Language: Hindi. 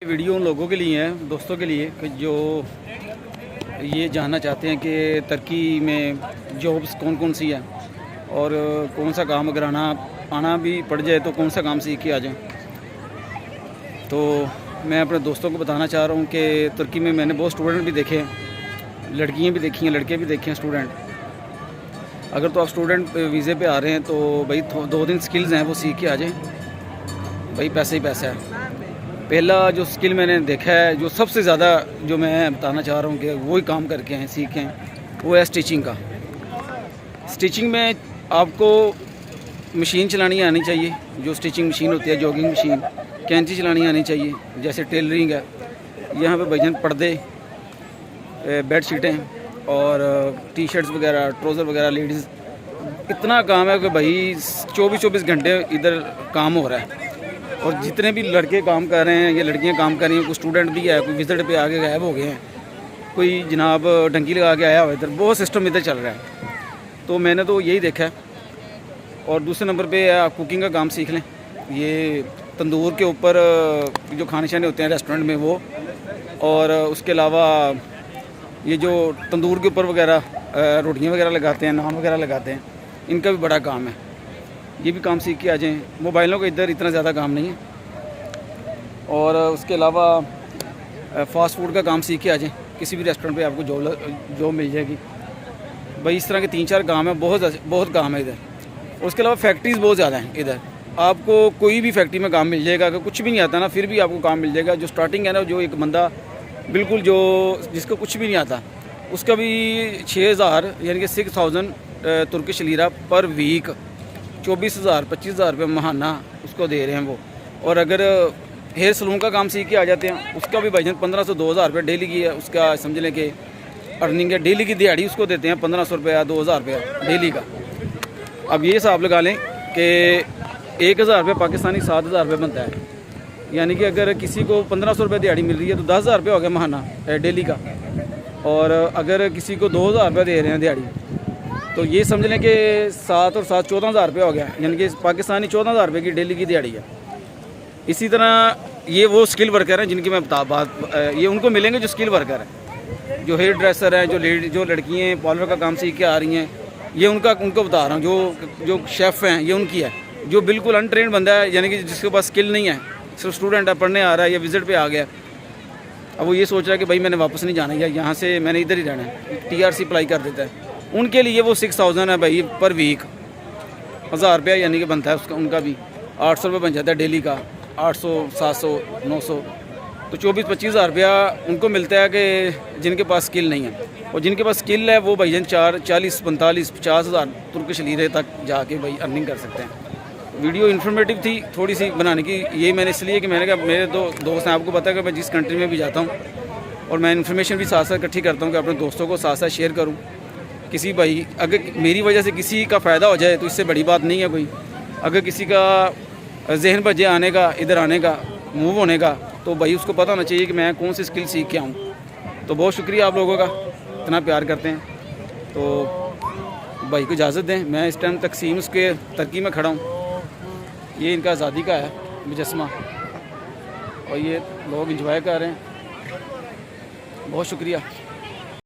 वीडियो उन लोगों के लिए है, दोस्तों के लिए कि जो ये जानना चाहते हैं कि तुर्की में जॉब्स कौन कौन सी है और कौन सा काम अगर आना भी पड़ जाए तो कौन सा काम सीख के आ जाए। तो मैं अपने दोस्तों को बताना चाह रहा हूँ कि तुर्की में मैंने बहुत स्टूडेंट भी देखे हैं, लड़कियाँ भी देखी हैं, लड़के भी देखे हैं स्टूडेंट। अगर तो आप स्टूडेंट वीज़े पे आ रहे हैं तो भाई 2 दिन स्किल्स हैं वो सीख के आ जाएँ, भाई पैसे ही पैसा है। पहला जो स्किल मैंने देखा है, जो सबसे ज़्यादा जो मैं बताना चाह रहा हूँ कि वही काम करके हैं, सीखे हैं, वो है स्टिचिंग का। स्टिचिंग में आपको मशीन चलानी आनी चाहिए, जो स्टिचिंग मशीन होती है, जॉगिंग मशीन, कैंची चलानी आनी चाहिए, जैसे टेलरिंग है। यहाँ पे भजन पर्दे, बेडशीटें और टी शर्ट्स वगैरह, ट्राउज़र वगैरह, लेडीज़ इतना काम है कि भाई 24 घंटे इधर काम हो रहा है। और जितने भी लड़के काम कर रहे हैं या लड़कियां काम कर रही हैं, कोई स्टूडेंट भी है, कोई विजिट पे आके गायब हो गए हैं, कोई जनाब डंकी लगा के आया हुआ इधर, बहुत सिस्टम इधर चल रहा है। तो मैंने तो यही देखा है। और दूसरे नंबर पे आप कुकिंग का काम सीख लें। ये तंदूर के ऊपर जो खाने शाने होते हैं रेस्टोरेंट में वो, और उसके अलावा ये जो तंदूर के ऊपर वगैरह रोटियाँ वगैरह लगाते हैं, नान वगैरह लगाते हैं, इनका भी बड़ा काम है। ये भी काम सीख के आ जाएँ। मोबाइलों का इधर इतना ज़्यादा काम नहीं है। और उसके अलावा फ़ास्ट फूड का काम सीख के आ जाएँ, किसी भी रेस्टोरेंट पे आपको जॉब मिल जाएगी। भाई इस तरह के 3-4 काम है, बहुत काम है इधर। और उसके अलावा फैक्ट्रीज़ बहुत ज़्यादा हैं इधर। आपको कोई भी फैक्ट्री में काम मिल जाएगा। अगर कुछ भी नहीं आता ना, फिर भी आपको काम मिल जाएगा। जो स्टार्टिंग है ना, जो एक बंदा बिल्कुल जो जिसको कुछ भी नहीं आता, उसका भी 6000 यानी कि 6000 तुर्किश लीरा पर वीक, 24,000-25,000 रुपये महाना उसको दे रहे हैं वो। और अगर हेयर सलून का काम सीख के आ जाते हैं, उसका भी भाईजान 1500-2000 रुपये डेली की है, उसका समझ लें कि अर्निंग है। डेली की दिहाड़ी उसको देते हैं 1500 रुपया, 2000 रुपया डेली का। अब ये हिसाब लगा लें कि 1000 रुपये पाकिस्तानी 7000 रुपये बनता है। यानी कि अगर किसी को 1500 रुपये दिहाड़ी मिल रही है तो 10,000 रुपये हो गया महाना डेली का। और अगर किसी को 2000 रुपये दे रहे हैं दिहाड़ी, तो ये समझ लें कि 7 और 7 14,000 रुपये हो गया। यानी कि पाकिस्तानी 14,000 रुपये की डेली की दिहाड़ी है। इसी तरह ये वो स्किल वर्कर हैं जिनकी मैं ये उनको मिलेंगे जो स्किल वर्कर हैं, जो हेयर ड्रेसर हैं, जो लड़कियाँ पार्लर का काम सीख के आ रही हैं, ये उनको बता रहा हूँ। जो शेफ़ हैं ये उनकी है। जो बिल्कुल अनट्रेंड बंदा है, यानी कि जिसके पास स्किल नहीं है, सिर्फ स्टूडेंट है, पढ़ने आ रहा है या विजिट पे आ गया, अब वो ये सोच रहा है कि भाई मैंने वापस नहीं जाना, या यहाँ से मैंने इधर ही रहना है, TRC अप्लाई कर देता है। उनके लिए वो 6000 है भाई पर वीक, 1000 रुपया यानी कि बनता है उसका। उनका भी 800 रुपये बन जाता है डेली का, 800, 700, 900, तो 24-25,000 रुपया उनको मिलता है कि जिनके पास स्किल नहीं है। और जिनके पास स्किल है वो भाईजान 40, 45, 50,000 तुर्किश लीरे तक जाके भाई अर्निंग कर सकते हैं। वीडियो इन्फॉर्मेटिव थी थोड़ी सी बनाने की, ये मैंने इसलिए कि मैंने कहा मेरे दोस्त हैं, आपको पता है कि मैं जिस कंट्री में भी जाता हूँ और मैं इन्फॉर्मेशन भी साथ साथ इकट्ठी करता हूँ कि अपने दोस्तों को साथ साथ शेयर करूँ। किसी भाई अगर मेरी वजह से किसी का फ़ायदा हो जाए तो इससे बड़ी बात नहीं है कोई। अगर किसी का जहन बजे आने का, इधर आने का, मूव होने का, तो भाई उसको पता होना चाहिए कि मैं कौन सी स्किल सीख के आऊँ। तो बहुत शुक्रिया आप लोगों का, इतना प्यार करते हैं। तो भाई को इजाज़त दें। मैं इस टाइम तकसीम उसके तुर्की में खड़ा हूँ। ये इनका आज़ादी का है मुजस्समा और ये लोग इंजॉय कर रहे हैं। बहुत शुक्रिया।